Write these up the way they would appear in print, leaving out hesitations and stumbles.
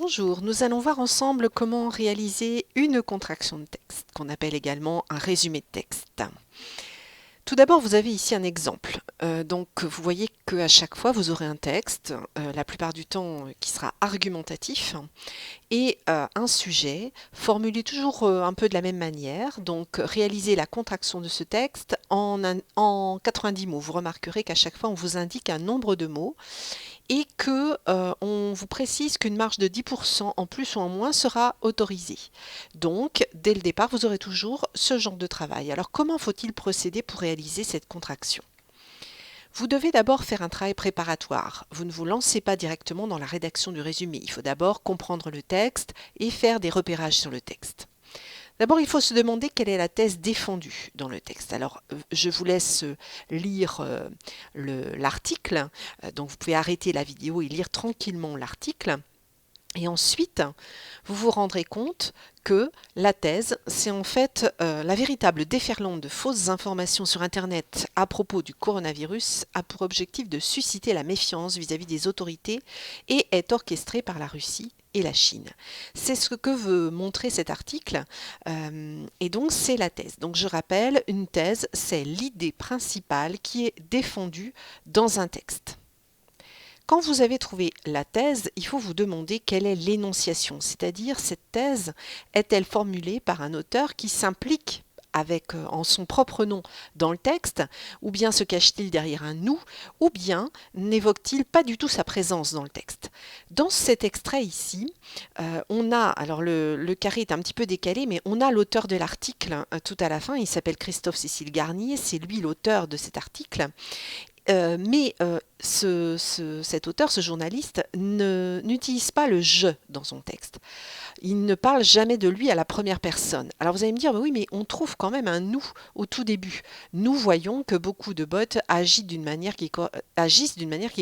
Bonjour, nous allons voir ensemble comment réaliser une contraction de texte, qu'on appelle également un résumé de texte. Tout d'abord, vous avez ici un exemple. Donc, vous voyez qu'à chaque fois, vous aurez un texte, la plupart du temps qui sera argumentatif, et un sujet, formulé toujours un peu de la même manière. Donc, réalisez la contraction de ce texte en 90 mots. Vous remarquerez qu'à chaque fois, on vous indique un nombre de mots et que on vous précise qu'une marge de 10% en plus ou en moins sera autorisée. Donc, dès le départ, vous aurez toujours ce genre de travail. Alors, comment faut-il procéder pour réaliser cette contraction ? Vous devez d'abord faire un travail préparatoire. Vous ne vous lancez pas directement dans la rédaction du résumé. Il faut d'abord comprendre le texte et faire des repérages sur le texte. D'abord, il faut se demander quelle est la thèse défendue dans le texte. Alors, je vous laisse lire l'article. Donc, vous pouvez arrêter la vidéo et lire tranquillement l'article. Et ensuite, vous vous rendrez compte que la thèse, c'est en fait la véritable déferlante de fausses informations sur Internet à propos du coronavirus a pour objectif de susciter la méfiance vis-à-vis des autorités et est orchestrée par la Russie et la Chine. C'est ce que veut montrer cet article et donc c'est la thèse. Donc je rappelle, une thèse, c'est l'idée principale qui est défendue dans un texte. Quand vous avez trouvé la thèse, il faut vous demander quelle est l'énonciation, c'est-à-dire cette thèse est-elle formulée par un auteur qui s'implique avec en son propre nom dans le texte, ou bien se cache-t-il derrière un nous, ou bien n'évoque-t-il pas du tout sa présence dans le texte. Dans cet extrait ici, on a, alors le carré est un petit peu décalé, mais on a l'auteur de l'article tout à la fin, il s'appelle Christophe Cécile Garnier, c'est lui l'auteur de cet article. Cet auteur, ce journaliste, n'utilise pas le je dans son texte. Il ne parle jamais de lui à la première personne. Alors vous allez me dire, oui, mais on trouve quand même un nous au tout début. Nous voyons que beaucoup de bots agissent d'une manière qui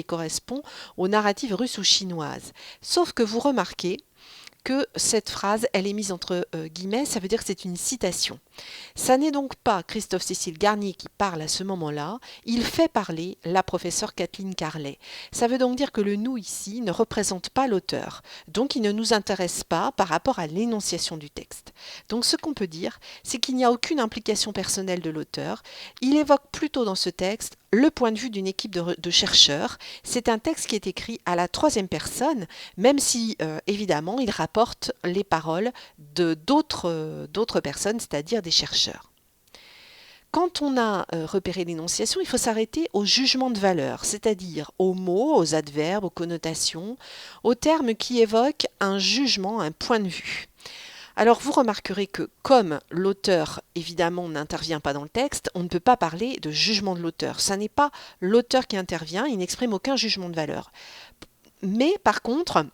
correspond aux narratives russes ou chinoises. Sauf que vous remarquez que cette phrase, elle est mise entre guillemets, ça veut dire que c'est une citation. Ça n'est donc pas Christophe Cécile Garnier qui parle à ce moment-là, il fait parler la professeure Kathleen Carlet. Ça veut donc dire que le nous ici ne représente pas l'auteur, donc il ne nous intéresse pas par rapport à l'énonciation du texte. Donc ce qu'on peut dire, c'est qu'il n'y a aucune implication personnelle de l'auteur, il évoque plutôt dans ce texte le point de vue d'une équipe de chercheurs. C'est un texte qui est écrit à la troisième personne, même si évidemment il rapporte les paroles de d'autres personnes, c'est-à-dire des chercheurs. Quand on a repéré l'énonciation, il faut s'arrêter au jugement de valeur, c'est-à-dire aux mots, aux adverbes, aux connotations, aux termes qui évoquent un jugement, un point de vue. Alors vous remarquerez que comme l'auteur évidemment n'intervient pas dans le texte, on ne peut pas parler de jugement de l'auteur. Ce n'est pas l'auteur qui intervient, il n'exprime aucun jugement de valeur. Mais par contre,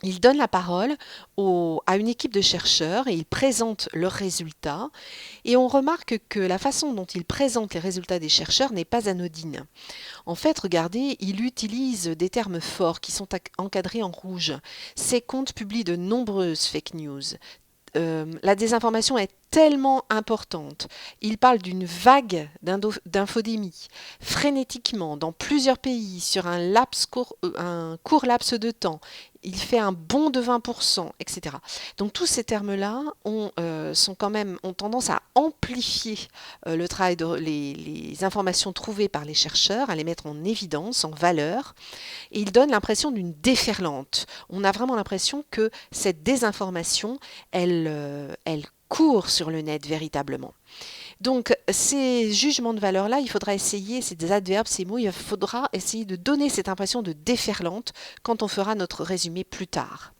il donne la parole à une équipe de chercheurs et il présente leurs résultats. Et on remarque que la façon dont il présente les résultats des chercheurs n'est pas anodine. En fait, regardez, il utilise des termes forts qui sont encadrés en rouge. Ses comptes publient de nombreuses fake news. La désinformation est tellement importante. Il parle d'une vague d'infodémie, frénétiquement, dans plusieurs pays, sur un court laps de temps. Il fait un bond de 20%, etc. Donc tous ces termes-là ont tendance à amplifier le travail les informations trouvées par les chercheurs, à les mettre en évidence, en valeur, et ils donnent l'impression d'une déferlante. On a vraiment l'impression que cette désinformation, elle court sur le net véritablement. Donc, ces jugements de valeur-là, il faudra essayer, ces adverbes, ces mots, il faudra essayer de donner cette impression de déferlante quand on fera notre résumé plus tard.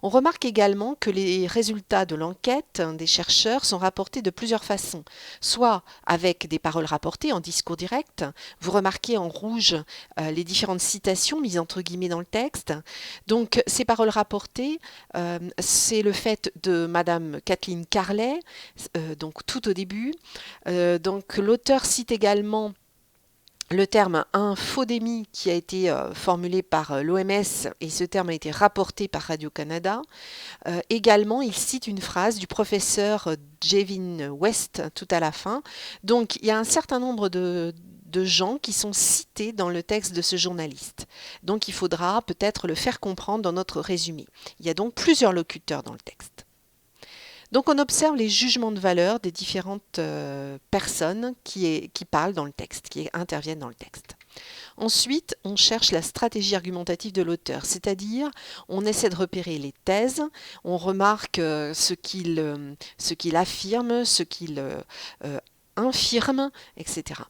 On remarque également que les résultats de l'enquête des chercheurs sont rapportés de plusieurs façons, soit avec des paroles rapportées en discours direct, vous remarquez en rouge les différentes citations mises entre guillemets dans le texte. Donc ces paroles rapportées, c'est le fait de Madame Kathleen Carlet, donc tout au début. Donc l'auteur cite également le terme infodémie qui a été formulé par l'OMS et ce terme a été rapporté par Radio-Canada. Également, il cite une phrase du professeur Jevin West tout à la fin. Donc, il y a un certain nombre de de gens qui sont cités dans le texte de ce journaliste. Donc il faudra peut-être le faire comprendre dans notre résumé. Il y a donc plusieurs locuteurs dans le texte. Donc on observe les jugements de valeur des différentes personnes qui parlent dans le texte, qui interviennent dans le texte. Ensuite, on cherche la stratégie argumentative de l'auteur, c'est-à-dire on essaie de repérer les thèses, on remarque ce qu'il affirme, ce qu'il infirme, etc.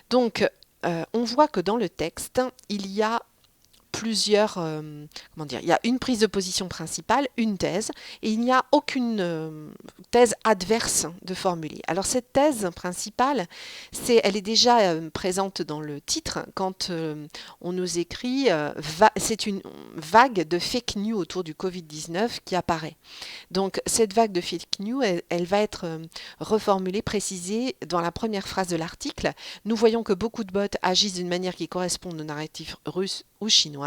Donc, on voit que dans le texte, il y a il y a une prise de position principale, une thèse, et il n'y a aucune thèse adverse de formuler. Alors cette thèse principale, elle est déjà présente dans le titre quand on nous écrit c'est une vague de fake news autour du Covid-19 qui apparaît. Donc cette vague de fake news, elle va être reformulée, précisée dans la première phrase de l'article. Nous voyons que beaucoup de bots agissent d'une manière qui correspond au narratif russe ou chinoise.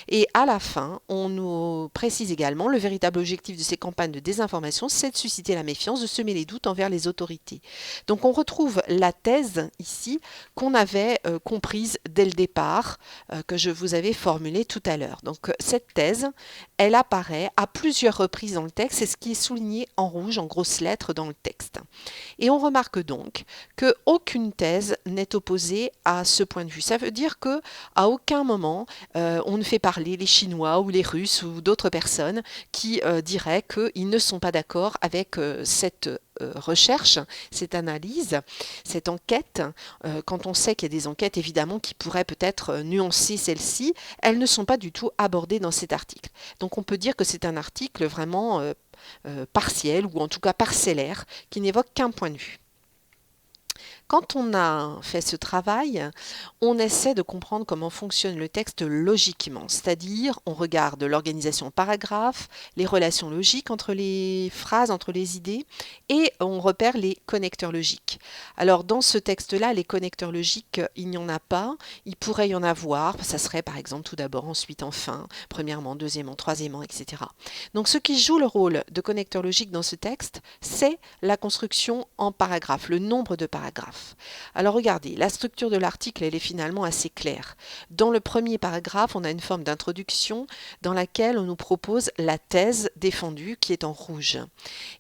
Et à la fin, on nous précise également le véritable objectif de ces campagnes de désinformation, c'est de susciter la méfiance, de semer les doutes envers les autorités. Donc on retrouve la thèse ici qu'on avait comprise dès le départ, que je vous avais formulée tout à l'heure. Donc cette thèse, elle apparaît à plusieurs reprises dans le texte, c'est ce qui est souligné en rouge, en grosses lettres dans le texte. Et on remarque donc qu'aucune thèse n'est opposée à ce point de vue. Ça veut dire qu'à aucun moment, on ne fait parler les Chinois ou les Russes ou d'autres personnes qui diraient qu'ils ne sont pas d'accord avec cette recherche, cette analyse, cette enquête. Quand on sait qu'il y a des enquêtes évidemment qui pourraient peut-être nuancer celle-ci, elles ne sont pas du tout abordées dans cet article. Donc on peut dire que c'est un article vraiment partiel ou en tout cas parcellaire qui n'évoque qu'un point de vue. Quand on a fait ce travail, on essaie de comprendre comment fonctionne le texte logiquement, c'est-à-dire on regarde l'organisation en paragraphes, les relations logiques entre les phrases, entre les idées, et on repère les connecteurs logiques. Alors dans ce texte-là, les connecteurs logiques, il n'y en a pas, il pourrait y en avoir, ça serait par exemple tout d'abord, ensuite enfin, premièrement, deuxièmement, troisièmement, etc. Donc ce qui joue le rôle de connecteur logique dans ce texte, c'est la construction en paragraphes, le nombre de paragraphes. Alors regardez, la structure de l'article, elle est finalement assez claire. Dans le premier paragraphe, on a une forme d'introduction dans laquelle on nous propose la thèse défendue qui est en rouge.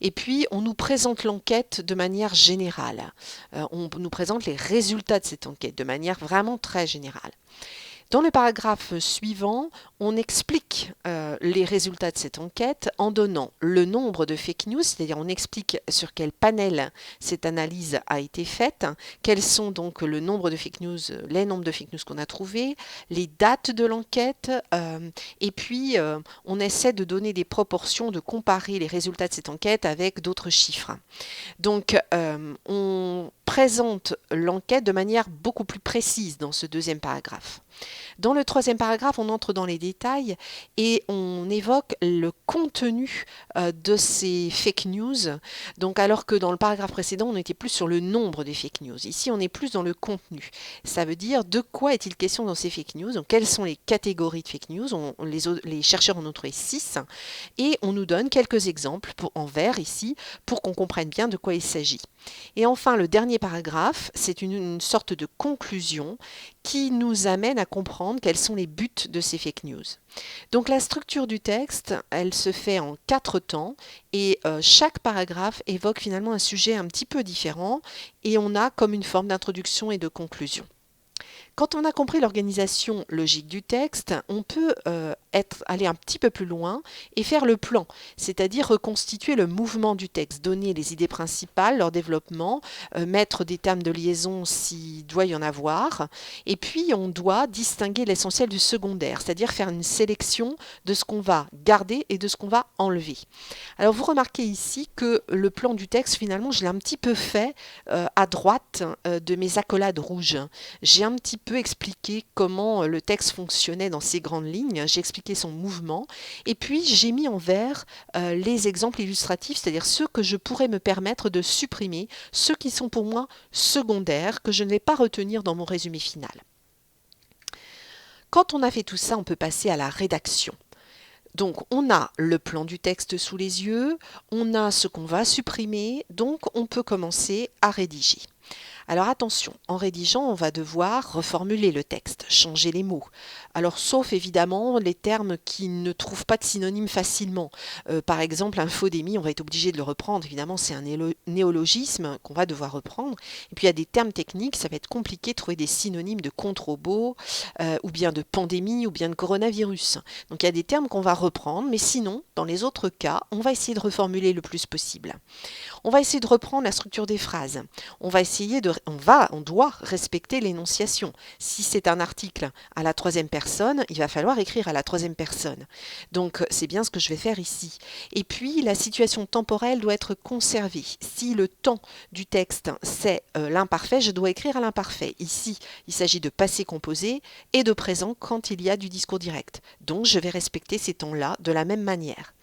Et puis, on nous présente l'enquête de manière générale. On nous présente les résultats de cette enquête de manière vraiment très générale. Dans le paragraphe suivant, on explique les résultats de cette enquête en donnant le nombre de fake news, c'est-à-dire on explique sur quel panel cette analyse a été faite, quels sont donc le nombre de fake news, les nombres de fake news qu'on a trouvés, les dates de l'enquête, et puis on essaie de donner des proportions, de comparer les résultats de cette enquête avec d'autres chiffres. Donc on présente l'enquête de manière beaucoup plus précise dans ce deuxième paragraphe. Dans le troisième paragraphe, on entre dans les détails et on évoque le contenu de ces fake news. Donc, alors que dans le paragraphe précédent, on était plus sur le nombre des fake news. Ici, on est plus dans le contenu. Ça veut dire de quoi est-il question dans ces fake news? Donc, quelles sont les catégories de fake news? Les chercheurs en ont trouvé 6 et on nous donne quelques exemples en vert ici pour qu'on comprenne bien de quoi il s'agit. Et enfin, le dernier paragraphe, c'est une sorte de conclusion qui nous amène à comprendre quels sont les buts de ces fake news. Donc la structure du texte, elle se fait en 4 temps et chaque paragraphe évoque finalement un sujet un petit peu différent et on a comme une forme d'introduction et de conclusion. Quand on a compris l'organisation logique du texte, on peut aller un petit peu plus loin et faire le plan, c'est-à-dire reconstituer le mouvement du texte, donner les idées principales, leur développement, mettre des termes de liaison s'il doit y en avoir, et puis on doit distinguer l'essentiel du secondaire, c'est-à-dire faire une sélection de ce qu'on va garder et de ce qu'on va enlever. Alors vous remarquez ici que le plan du texte, finalement, je l'ai un petit peu fait à droite de mes accolades rouges. J'ai un petit peu expliqué comment le texte fonctionnait dans ses grandes lignes, j'ai expliqué son mouvement, et puis j'ai mis en vert les exemples illustratifs, c'est-à-dire ceux que je pourrais me permettre de supprimer, ceux qui sont pour moi secondaires, que je ne vais pas retenir dans mon résumé final. Quand on a fait tout ça, on peut passer à la rédaction. Donc on a le plan du texte sous les yeux, on a ce qu'on va supprimer, donc on peut commencer à rédiger. Alors attention, en rédigeant, on va devoir reformuler le texte, changer les mots. Alors sauf évidemment les termes qui ne trouvent pas de synonyme facilement. Par exemple, infodémie, on va être obligé de le reprendre. Évidemment, c'est un néologisme qu'on va devoir reprendre. Et puis il y a des termes techniques, ça va être compliqué de trouver des synonymes de contre-robot, ou bien de pandémie, ou bien de coronavirus. Donc il y a des termes qu'on va reprendre, mais sinon, dans les autres cas, on va essayer de reformuler le plus possible. On va essayer de reprendre la structure des phrases. On doit respecter l'énonciation. Si c'est un article à la troisième personne, il va falloir écrire à la troisième personne. Donc, c'est bien ce que je vais faire ici. Et puis, la situation temporelle doit être conservée. Si le temps du texte, c'est l'imparfait, je dois écrire à l'imparfait. Ici, il s'agit de passé composé et de présent quand il y a du discours direct. Donc, je vais respecter ces temps-là de la même manière.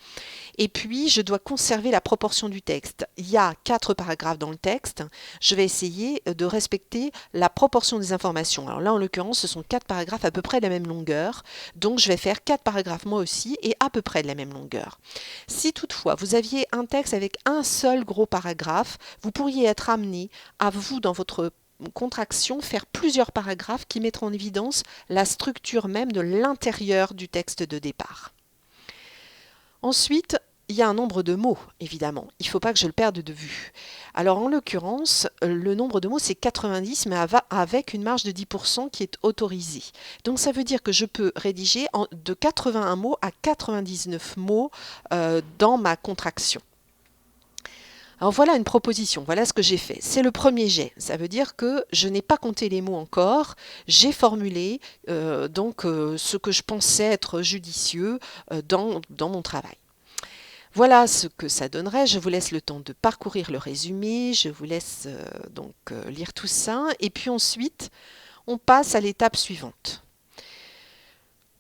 Et puis, je dois conserver la proportion du texte. Il y a 4 paragraphes dans le texte. Je vais essayer de respecter la proportion des informations. Alors là, en l'occurrence, ce sont 4 paragraphes à peu près de la même longueur. Donc, je vais faire 4 paragraphes moi aussi et à peu près de la même longueur. Si toutefois, vous aviez un texte avec un seul gros paragraphe, vous pourriez être amené à vous, dans votre contraction, faire plusieurs paragraphes qui mettront en évidence la structure même de l'intérieur du texte de départ. Ensuite, il y a un nombre de mots, évidemment. Il ne faut pas que je le perde de vue. Alors, en l'occurrence, le nombre de mots, c'est 90, mais avec une marge de 10% qui est autorisée. Donc, ça veut dire que je peux rédiger de 81 mots à 99 mots dans ma contraction. Alors voilà une proposition, voilà ce que j'ai fait. C'est le premier jet, ça veut dire que je n'ai pas compté les mots encore, j'ai formulé ce que je pensais être judicieux dans mon travail. Voilà ce que ça donnerait, je vous laisse le temps de parcourir le résumé, je vous laisse lire tout ça, et puis ensuite on passe à l'étape suivante.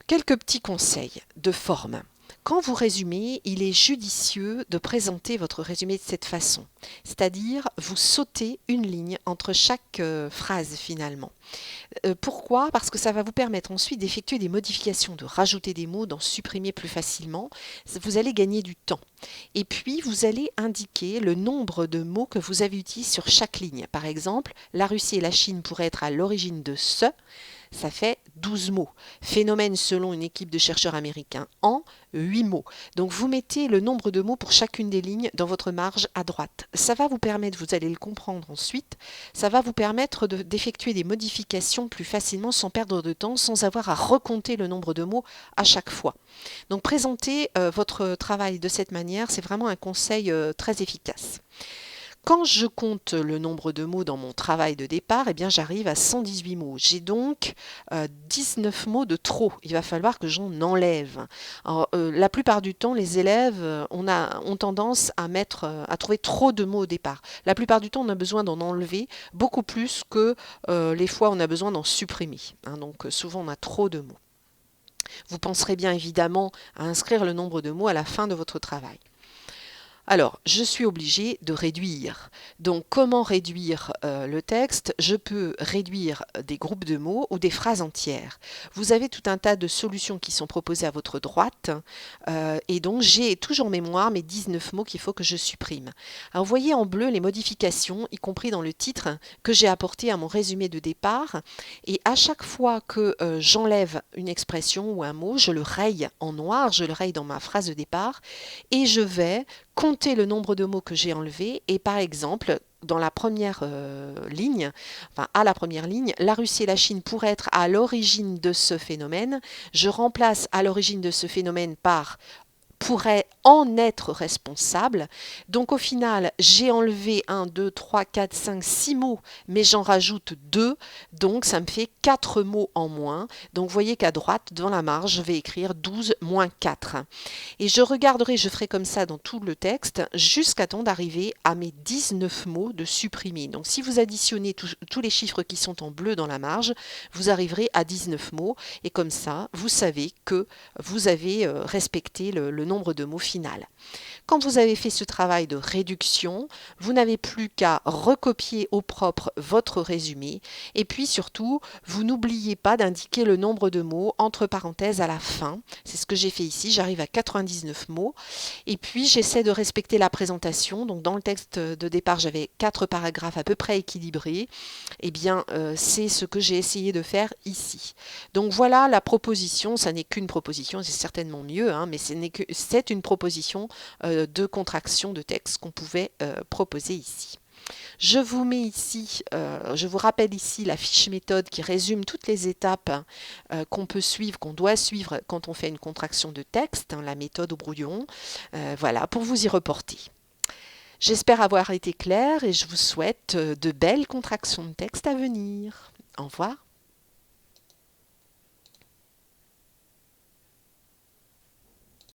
Quelques petits conseils de forme. Quand vous résumez, il est judicieux de présenter votre résumé de cette façon, c'est-à-dire vous sautez une ligne entre chaque phrase finalement. Pourquoi? Parce que ça va vous permettre ensuite d'effectuer des modifications, de rajouter des mots, d'en supprimer plus facilement. Vous allez gagner du temps. Et puis, vous allez indiquer le nombre de mots que vous avez utilisés sur chaque ligne. Par exemple, la Russie et la Chine pourraient être à l'origine de ce. Ça fait 12 mots. Phénomène selon une équipe de chercheurs américains en 8 mots. Donc vous mettez le nombre de mots pour chacune des lignes dans votre marge à droite. Ça va vous permettre, vous allez le comprendre ensuite, ça va vous permettre d'effectuer des modifications plus facilement sans perdre de temps, sans avoir à recompter le nombre de mots à chaque fois. Donc présenter votre travail de cette manière, c'est vraiment un conseil très efficace. Quand je compte le nombre de mots dans mon travail de départ, eh bien j'arrive à 118 mots. J'ai donc 19 mots de trop. Il va falloir que j'en enlève. Alors, la plupart du temps, les élèves ont tendance à trouver trop de mots au départ. La plupart du temps, on a besoin d'en enlever beaucoup plus que les fois où on a besoin d'en supprimer. Donc souvent, on a trop de mots. Vous penserez bien évidemment à inscrire le nombre de mots à la fin de votre travail. Alors, je suis obligée de réduire. Donc, comment réduire le texte? Je peux réduire des groupes de mots ou des phrases entières. Vous avez tout un tas de solutions qui sont proposées à votre droite. Et donc, j'ai toujours en mémoire mes 19 mots qu'il faut que je supprime. Alors, vous voyez en bleu les modifications, y compris dans le titre, que j'ai apporté à mon résumé de départ. Et à chaque fois que j'enlève une expression ou un mot, je le raye en noir, je le raye dans ma phrase de départ. Et je vais compter le nombre de mots que j'ai enlevés et par exemple, dans la première ligne, à la première ligne, la Russie et la Chine pourraient être à l'origine de ce phénomène. Je remplace à l'origine de ce phénomène par pourrait en être responsable. Donc au final, j'ai enlevé 1, 2, 3, 4, 5, 6 mots, mais j'en rajoute 2, donc ça me fait 4 mots en moins. Donc vous voyez qu'à droite, dans la marge, je vais écrire 12 moins 4. Et je ferai comme ça dans tout le texte, jusqu'à temps d'arriver à mes 19 mots de supprimer. Donc si vous additionnez tous les chiffres qui sont en bleu dans la marge, vous arriverez à 19 mots, et comme ça, vous savez que vous avez respecté le nombre de mots final. Quand vous avez fait ce travail de réduction, vous n'avez plus qu'à recopier au propre votre résumé et puis surtout, vous n'oubliez pas d'indiquer le nombre de mots entre parenthèses à la fin. C'est ce que j'ai fait ici, j'arrive à 99 mots et puis j'essaie de respecter la présentation. Donc dans le texte de départ, j'avais 4 paragraphes à peu près équilibrés. Eh bien, c'est ce que j'ai essayé de faire ici. Donc voilà la proposition, ça n'est qu'une proposition, c'est certainement mieux, hein, mais c'est une proposition de contraction de texte qu'on pouvait proposer ici. Je vous mets ici, je vous rappelle ici la fiche méthode qui résume toutes les étapes qu'on peut suivre, qu'on doit suivre quand on fait une contraction de texte, hein, la méthode au brouillon, voilà, pour vous y reporter. J'espère avoir été claire et je vous souhaite de belles contractions de texte à venir. Au revoir.